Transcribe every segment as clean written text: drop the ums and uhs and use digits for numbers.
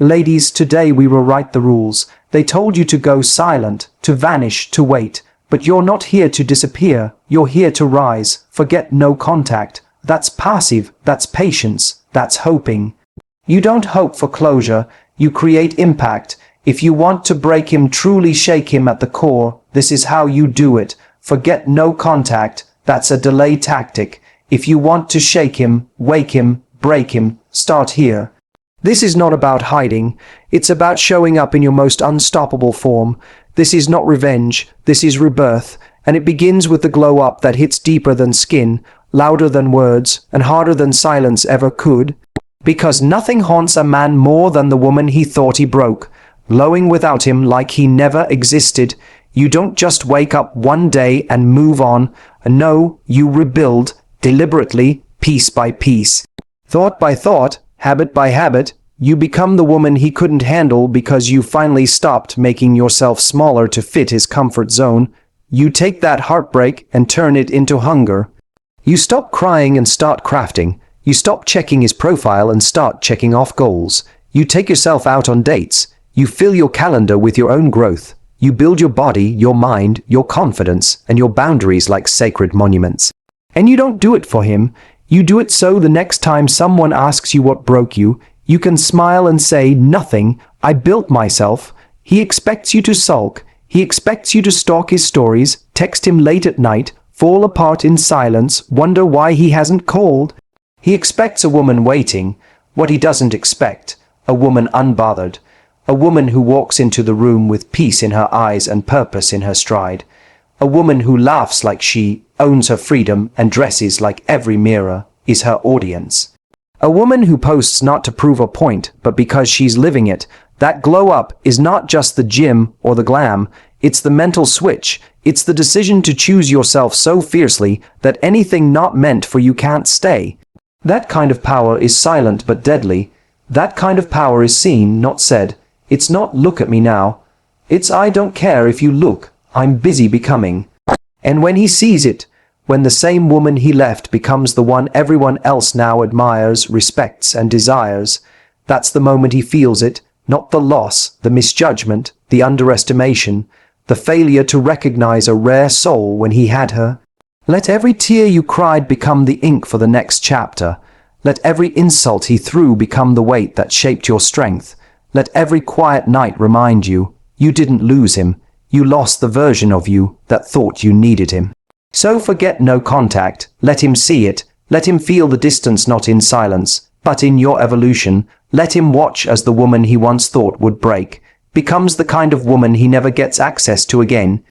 Ladies, today we will write the rules. They told you to go silent, to vanish, to wait. But you're not here to disappear, you're here to rise. Forget no contact. That's passive, that's patience, that's hoping. You don't hope for closure, you create impact. If you want to break him, truly shake him at the core, this is how you do it. Forget no contact, that's a delay tactic. If you want to shake him, wake him, break him, start here. This is not about hiding, it's about showing up in your most unstoppable form. This is not revenge, this is rebirth, and it begins with the glow up that hits deeper than skin, louder than words, and harder than silence ever could. Because nothing haunts a man more than the woman he thought he broke, glowing without him like he never existed. You don't just wake up one day and move on. No, you rebuild, deliberately, piece by piece. Thought by thought, habit by habit, you become the woman he couldn't handle because you finally stopped making yourself smaller to fit his comfort zone. You take that heartbreak and turn it into hunger. You stop crying and start crafting. You stop checking his profile and start checking off goals. You take yourself out on dates. You fill your calendar with your own growth. You build your body, your mind, your confidence, and your boundaries like sacred monuments. And you don't do it for him. You do it so the next time someone asks you what broke you, you can smile and say, nothing, I built myself. He expects you to sulk. He expects you to stalk his stories, text him late at night, fall apart in silence, wonder why he hasn't called. He expects a woman waiting, what he doesn't expect, a woman unbothered, a woman who walks into the room with peace in her eyes and purpose in her stride, a woman who laughs like she owns her freedom and dresses like every mirror is her audience. A woman who posts not to prove a point, but because she's living it. That glow up is not just the gym or the glam, it's the mental switch. It's the decision to choose yourself so fiercely that anything not meant for you can't stay. That kind of power is silent but deadly. That kind of power is seen, not said. It's not look at me now. It's I don't care if you look, I'm busy becoming. And when he sees it, when the same woman he left becomes the one everyone else now admires, respects, and desires, that's the moment he feels it, not the loss, the misjudgment, the underestimation, the failure to recognize a rare soul when he had her. Let every tear you cried become the ink for the next chapter. Let every insult he threw become the weight that shaped your strength. Let every quiet night remind you, you didn't lose him. You lost the version of you that thought you needed him. So forget no contact. Let him see it. Let him feel the distance, not in silence, but in your evolution. Let him watch as the woman he once thought would break becomes the kind of woman he never gets access to again.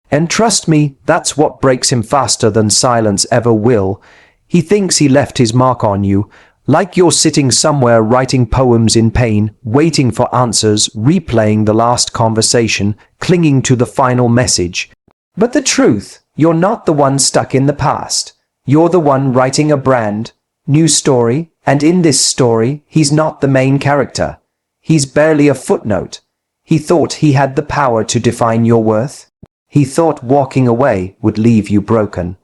And trust me, that's what breaks him faster than silence ever will. He thinks he left his mark on you, like you're sitting somewhere writing poems in pain, waiting for answers, replaying the last conversation, clinging to the final message. But the truth, you're not the one stuck in the past. You're the one writing a brand new story, and in this story, he's not the main character. He's barely a footnote. He thought he had the power to define your worth. He thought walking away would leave you broken.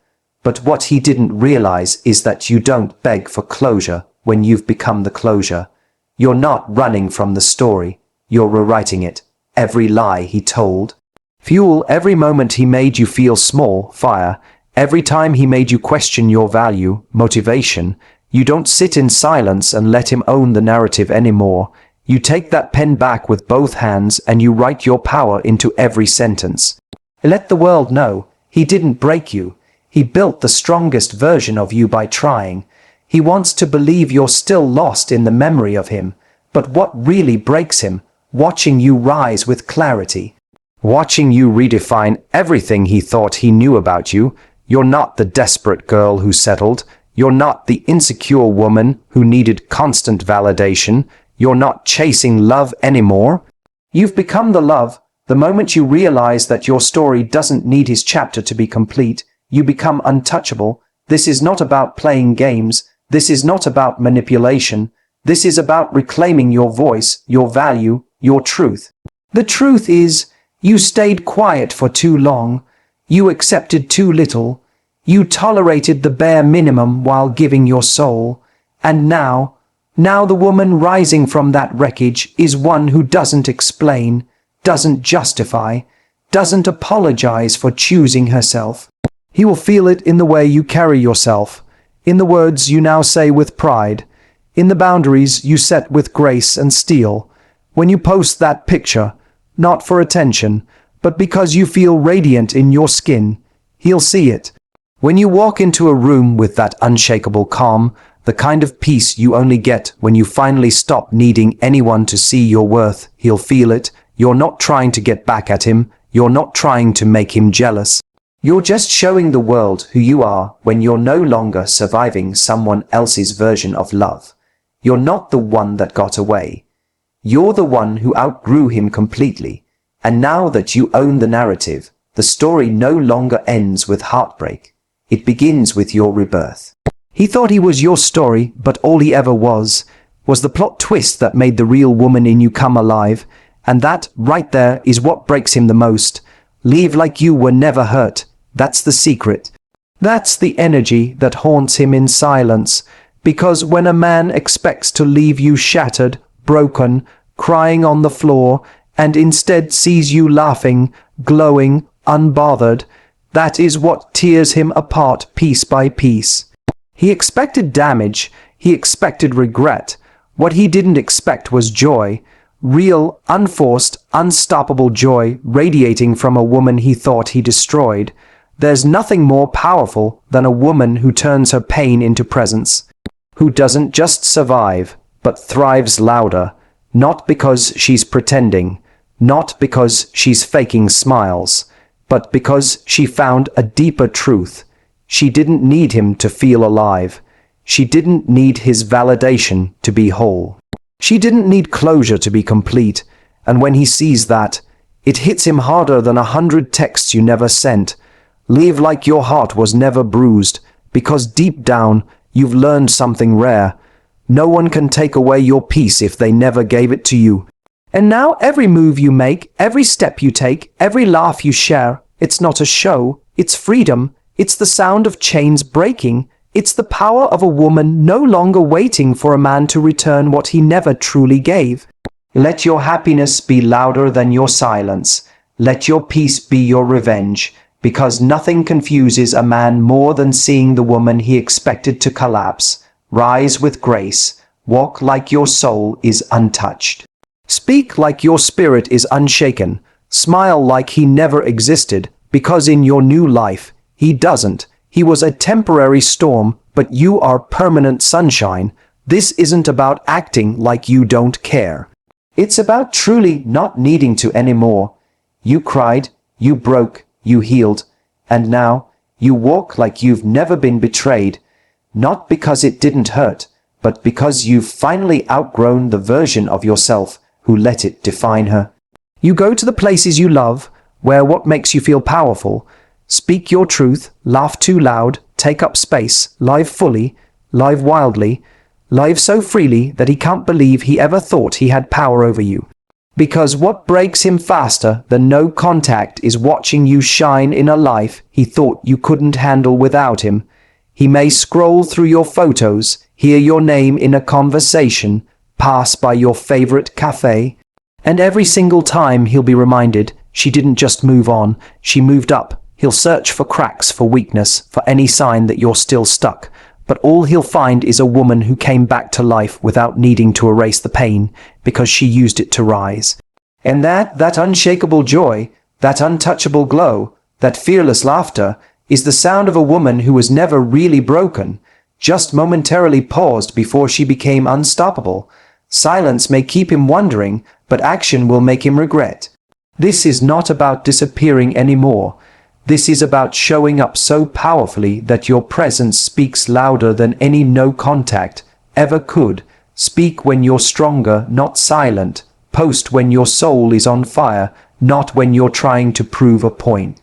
But what he didn't realize is that you don't beg for closure when you've become the closure. You're not running from the story. You're rewriting it. Every lie he told. Fuel every moment he made you feel small, fire. Every time he made you question your value, motivation. You don't sit in silence and let him own the narrative anymore. You take that pen back with both hands and you write your power into every sentence. Let the world know, he didn't break you. He built the strongest version of you by trying. He wants to believe you're still lost in the memory of him. But what really breaks him? Watching you rise with clarity. Watching you redefine everything he thought he knew about you. You're not the desperate girl who settled. You're not the insecure woman who needed constant validation. You're not chasing love anymore. You've become the love. The moment you realize that your story doesn't need his chapter to be complete, you become untouchable. This is not about playing games. This is not about manipulation. This is about reclaiming your voice, your value, your truth. The truth is, you stayed quiet for too long. You accepted too little. You tolerated the bare minimum while giving your soul. And now, Now the woman rising from that wreckage is one who doesn't explain, doesn't justify, doesn't apologize for choosing herself. He will feel it in the way you carry yourself, in the words you now say with pride, in the boundaries you set with grace and steel. When you post that picture, not for attention, but because you feel radiant in your skin, he'll see it. When you walk into a room with that unshakable calm, the kind of peace you only get when you finally stop needing anyone to see your worth, he'll feel it. You're not trying to get back at him. You're not trying to make him jealous. You're just showing the world who you are when you're no longer surviving someone else's version of love. You're not the one that got away. You're the one who outgrew him completely. And now that you own the narrative, the story no longer ends with heartbreak. It begins with your rebirth. He thought he was your story, but all he ever was the plot twist that made the real woman in you come alive. And that, right there, is what breaks him the most. Leave like you were never hurt. That's the secret. That's the energy that haunts him in silence. Because when a man expects to leave you shattered, broken, crying on the floor, and instead sees you laughing, glowing, unbothered, that is what tears him apart piece by piece. He expected damage. He expected regret. What he didn't expect was joy. Real, unforced, unstoppable joy radiating from a woman he thought he destroyed. There's nothing more powerful than a woman who turns her pain into presence, who doesn't just survive, but thrives louder, not because she's pretending, not because she's faking smiles, but because she found a deeper truth. She didn't need him to feel alive. She didn't need his validation to be whole. She didn't need closure to be complete, and when he sees that, it hits him harder than 100 texts you never sent. Leave like your heart was never bruised, because deep down, you've learned something rare. No one can take away your peace if they never gave it to you. And now every move you make, every step you take, every laugh you share, it's not a show, it's freedom, it's the sound of chains breaking. It's the power of a woman no longer waiting for a man to return what he never truly gave. Let your happiness be louder than your silence. Let your peace be your revenge, because nothing confuses a man more than seeing the woman he expected to collapse. Rise with grace. Walk like your soul is untouched. Speak like your spirit is unshaken. Smile like he never existed, because in your new life, he doesn't. He was a temporary storm, but you are permanent sunshine. This isn't about acting like you don't care. It's about truly not needing to anymore. You cried, you broke, you healed, and now you walk like you've never been betrayed. Not because it didn't hurt, but because you've finally outgrown the version of yourself who let it define her. You go to the places you love, wear what makes you feel powerful. Speak your truth, laugh too loud, take up space, live fully, live wildly, live so freely that he can't believe he ever thought he had power over you. Because what breaks him faster than no contact is watching you shine in a life he thought you couldn't handle without him. He may scroll through your photos, hear your name in a conversation, pass by your favorite cafe, and every single time he'll be reminded she didn't just move on, she moved up. He'll search for cracks, for weakness, for any sign that you're still stuck. But all he'll find is a woman who came back to life without needing to erase the pain, because she used it to rise. And that unshakable joy, that untouchable glow, that fearless laughter, is the sound of a woman who was never really broken, just momentarily paused before she became unstoppable. Silence may keep him wondering, but action will make him regret. This is not about disappearing anymore. This is about showing up so powerfully that your presence speaks louder than any no contact ever could. Speak when you're stronger, not silent. Post when your soul is on fire, not when you're trying to prove a point.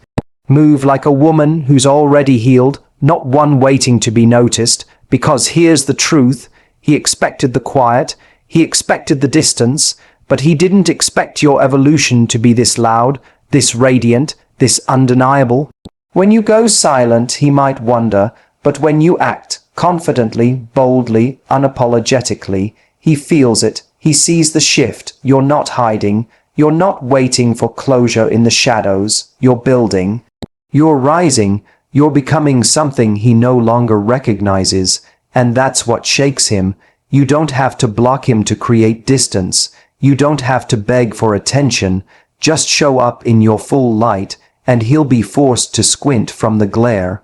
Move like a woman who's already healed, not one waiting to be noticed, because here's the truth. He expected the quiet, he expected the distance, but he didn't expect your evolution to be this loud, this radiant, this undeniable. When you go silent, he might wonder, but when you act, confidently, boldly, unapologetically. He feels it. He sees the shift. You're not hiding. You're not waiting for closure in the shadows. You're building. You're rising. You're becoming something he no longer recognizes. And that's what shakes him. You don't have to block him to create distance. You don't have to beg for attention. Just show up in your full light, and he'll be forced to squint from the glare.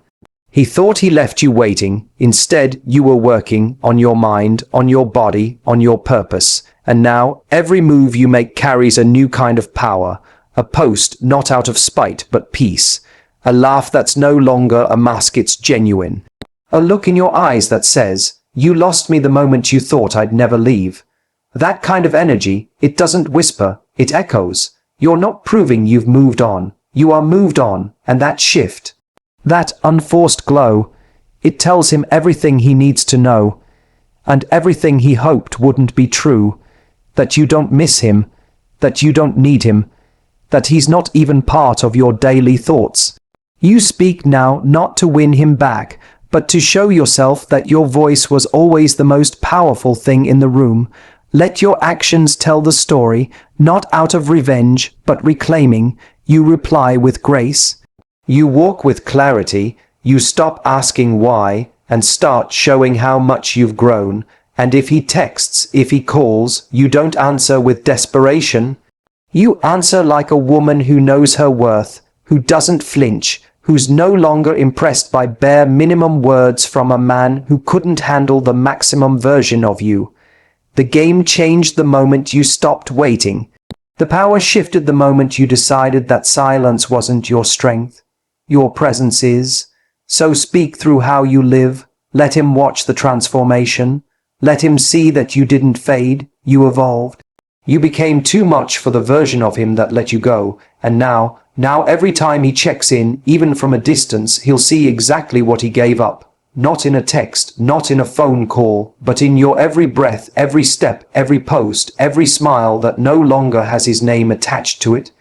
He thought he left you waiting. Instead, you were working on your mind, on your body, on your purpose. And now, every move you make carries a new kind of power. A post not out of spite, but peace. A laugh that's no longer a mask, it's genuine. A look in your eyes that says, "You lost me the moment you thought I'd never leave." That kind of energy, it doesn't whisper, it echoes. You're not proving you've moved on. You are moved on, and that shift, that unforced glow, it tells him everything he needs to know, and everything he hoped wouldn't be true. That you don't miss him, that you don't need him, that he's not even part of your daily thoughts. You speak now not to win him back, but to show yourself that your voice was always the most powerful thing in the room. Let your actions tell the story, not out of revenge, but reclaiming. You reply with grace. You walk with clarity. You stop asking why and start showing how much you've grown. And if he texts, if he calls, you don't answer with desperation. You answer like a woman who knows her worth, who doesn't flinch, who's no longer impressed by bare minimum words from a man who couldn't handle the maximum version of you. The game changed the moment you stopped waiting. The power shifted the moment you decided that silence wasn't your strength. Your presence is. So speak through how you live. Let him watch the transformation. Let him see that you didn't fade, you evolved. You became too much for the version of him that let you go, and now every time he checks in, even from a distance, he'll see exactly what he gave up. Not in a text, not in a phone call, but in your every breath, every step, every post, every smile that no longer has his name attached to it.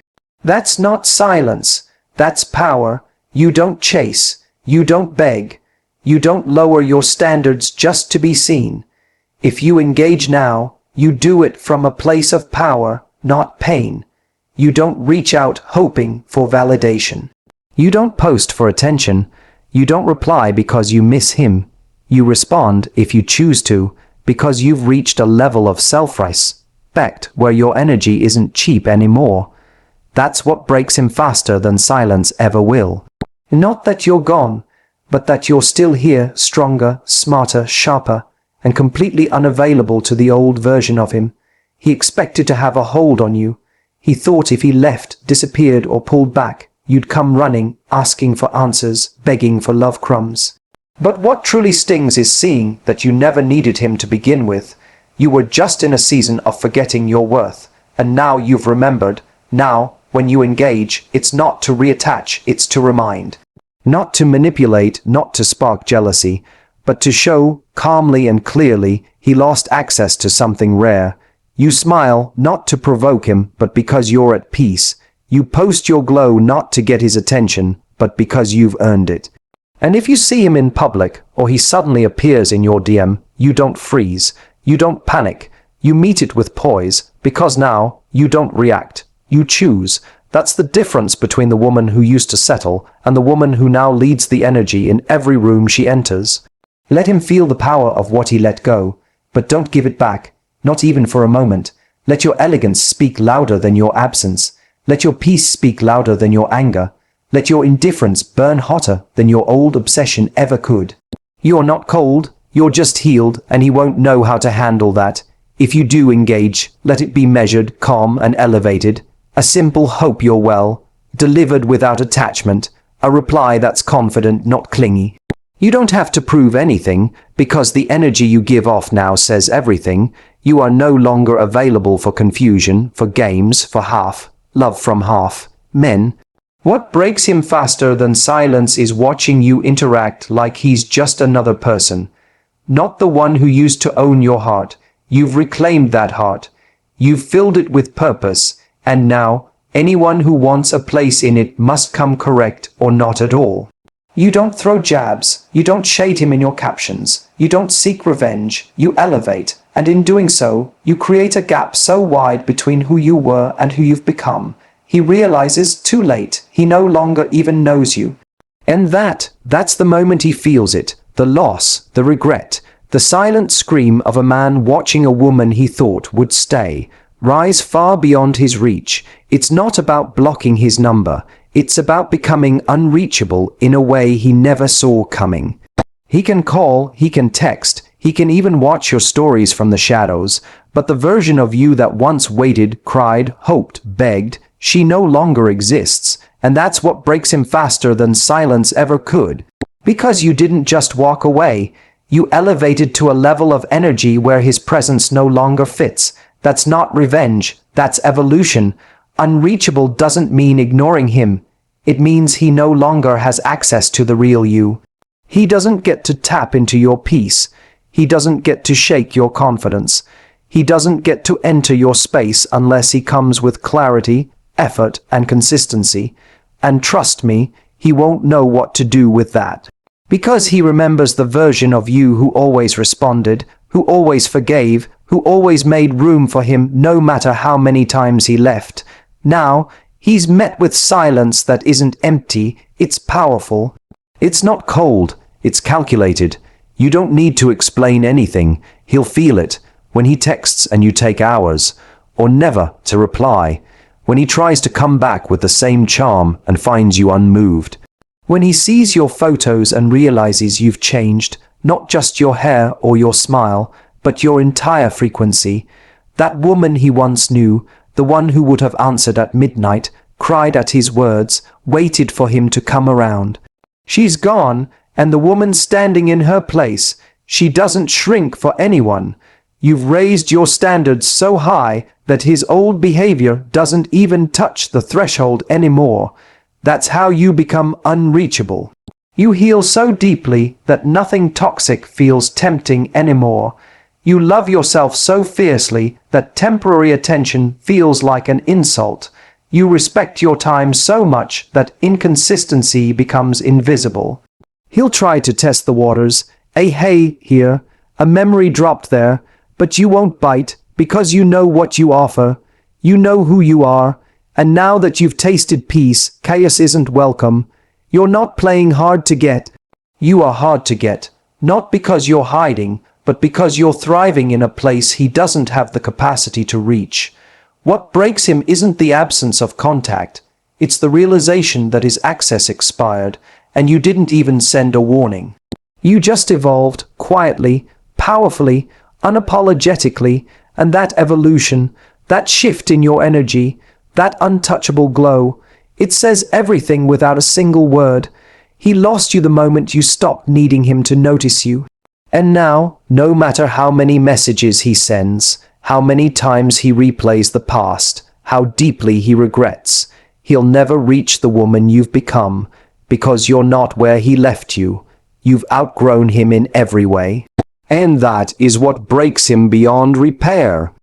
That's not silence, that's power. You don't chase, you don't beg, you don't lower your standards just to be seen. If you engage now, you do it from a place of power, not pain. You don't reach out hoping for validation. You don't post for attention. You don't reply because you miss him. You respond, if you choose to, because you've reached a level of self-respect where your energy isn't cheap anymore. That's what breaks him faster than silence ever will. Not that you're gone, but that you're still here, stronger, smarter, sharper, and completely unavailable to the old version of him. He expected to have a hold on you. He thought if he left, disappeared, or pulled back, you'd come running, asking for answers, begging for love crumbs. But what truly stings is seeing that you never needed him to begin with. You were just in a season of forgetting your worth, and now you've remembered. Now, when you engage, it's not to reattach, it's to remind. Not to manipulate, not to spark jealousy, but to show, calmly and clearly, he lost access to something rare. You smile, not to provoke him, but because you're at peace. You post your glow not to get his attention, but because you've earned it. And if you see him in public, or he suddenly appears in your DM, you don't freeze, you don't panic, you meet it with poise, because now you don't react, you choose. That's the difference between the woman who used to settle and the woman who now leads the energy in every room she enters. Let him feel the power of what he let go, but don't give it back, not even for a moment. Let your elegance speak louder than your absence. Let your peace speak louder than your anger. Let your indifference burn hotter than your old obsession ever could. You're not cold, you're just healed, and he won't know how to handle that. If you do engage, let it be measured, calm, and elevated. A simple hope you're well, delivered without attachment. A reply that's confident, not clingy. You don't have to prove anything, because the energy you give off now says everything. You are no longer available for confusion, for games, for love from half men. What breaks him faster than silence is watching you interact like he's just another person. Not the one who used to own your heart. You've reclaimed that heart. You've filled it with purpose, and now anyone who wants a place in it must come correct or not at all. You don't throw jabs, you don't shade him in your captions, you don't seek revenge, you elevate, and in doing so, you create a gap so wide between who you were and who you've become. He realizes too late, he no longer even knows you. And that's the moment he feels it, the loss, the regret, the silent scream of a man watching a woman he thought would stay, rise far beyond his reach. It's not about blocking his number. It's about becoming unreachable in a way he never saw coming. He can call, he can text, he can even watch your stories from the shadows, but the version of you that once waited, cried, hoped, begged, she no longer exists, and that's what breaks him faster than silence ever could. Because you didn't just walk away, you elevated to a level of energy where his presence no longer fits. That's not revenge, that's evolution. Unreachable doesn't mean ignoring him. It means he no longer has access to the real you. He doesn't get to tap into your peace. He doesn't get to shake your confidence. He doesn't get to enter your space unless he comes with clarity, effort, and consistency. And trust me, he won't know what to do with that. Because he remembers the version of you who always responded, who always forgave, who always made room for him no matter how many times he left. Now, he's met with silence that isn't empty, it's powerful. It's not cold, it's calculated. You don't need to explain anything, he'll feel it. When he texts and you take hours, or never to reply. When he tries to come back with the same charm and finds you unmoved. When he sees your photos and realizes you've changed, not just your hair or your smile, but your entire frequency. That woman he once knew, the one who would have answered at midnight, cried at his words, waited for him to come around. She's gone, and the woman standing in her place, she doesn't shrink for anyone. You've raised your standards so high that his old behavior doesn't even touch the threshold anymore. That's how you become unreachable. You heal so deeply that nothing toxic feels tempting anymore. You love yourself so fiercely that temporary attention feels like an insult. You respect your time so much that inconsistency becomes invisible. He'll try to test the waters, a hey here, a memory dropped there, but you won't bite because you know what you offer. You know who you are, and now that you've tasted peace, chaos isn't welcome. You're not playing hard to get. You are hard to get, not because you're hiding, but because you're thriving in a place he doesn't have the capacity to reach. What breaks him isn't the absence of contact. It's the realization that his access expired, and you didn't even send a warning. You just evolved, quietly, powerfully, unapologetically, and that evolution, that shift in your energy, that untouchable glow, it says everything without a single word. He lost you the moment you stopped needing him to notice you. And now, no matter how many messages he sends, how many times he replays the past, how deeply he regrets, he'll never reach the woman you've become, because you're not where he left you. You've outgrown him in every way. And that is what breaks him beyond repair.